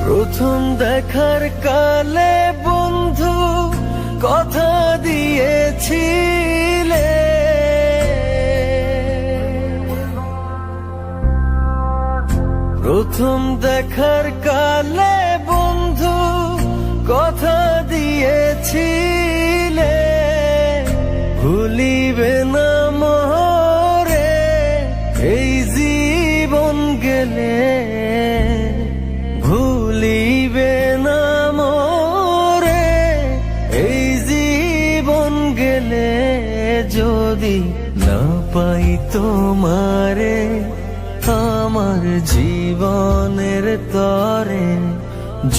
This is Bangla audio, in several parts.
প্রথম দেখার কালে বন্ধু কথা দিয়েছিলে, প্রথম দেখার কালে বন্ধু কথা দিয়েছিলে, ভুলিবে না মোরে এই জীবন গেলে, ভুলিবে না মোরে এই জীবন গেলে, যদি না পাই তোমারে আমার জীবনের তরে,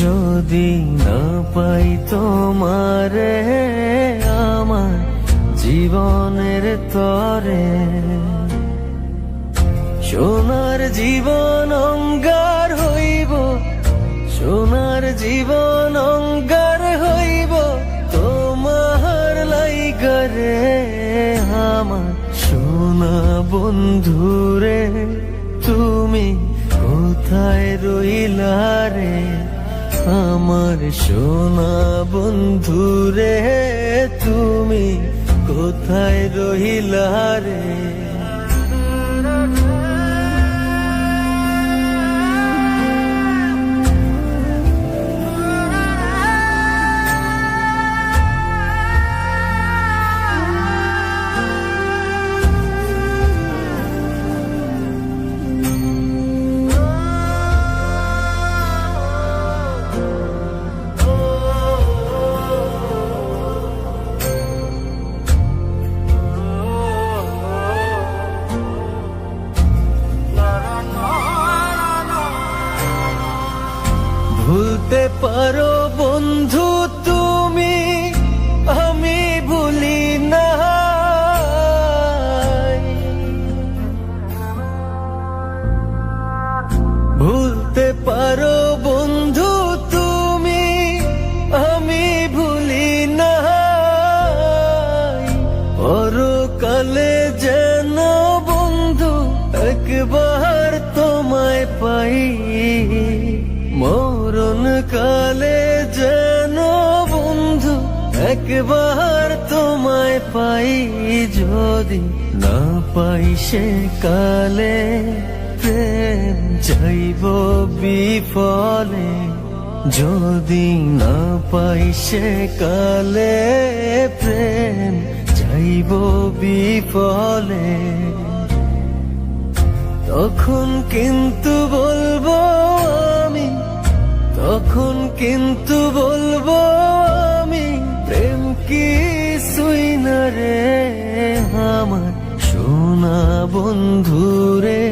যদি না পাই তোমারে আমার জীবনের তরে। সোনার জীবন অঙ্গার হইব, সোনার জীবন অঙ্গার হইব তোমার লাইগারে, আমার সোনা বন্ধুরে তুমি কোথায় রইলা রে, আমার সোনা বন্ধুরে তুমি কোথায় রইলা রে। ভুলতে পারো বন্ধু তুমি, আমি ভুলি না, ভুলতে পারো বন্ধু তুমি, আমি ভুলি না, পরকালে যেন বন্ধু একবার তোমায় পাই, মরণ কালে যেন বন্ধু একবার তোমায় পাই, যদি না পাই সে কালে প্রেম যাইব বিফলে, যদি না পাই সে কালে প্রেম যাইব বিফলে, তখন কিন্তু বলবো আমি, তখন কিন্তু বলবো আমি, প্রেম কিছুই না রে, আমার সোনা বন্ধুরে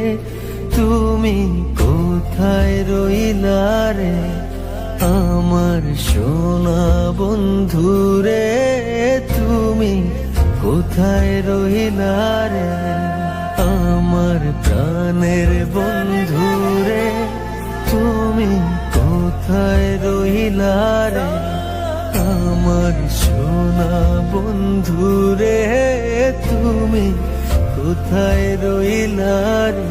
তুমি কোথায় রইলা রে, আমার সোনা বন্ধুরে তুমি কোথায় রইলা রে, আমার প্রাণের বন্ধুরে তুমি কোথায় রইলা রে, আমার সোনা বন্ধুরে তুমি কোথায় রইলা রে।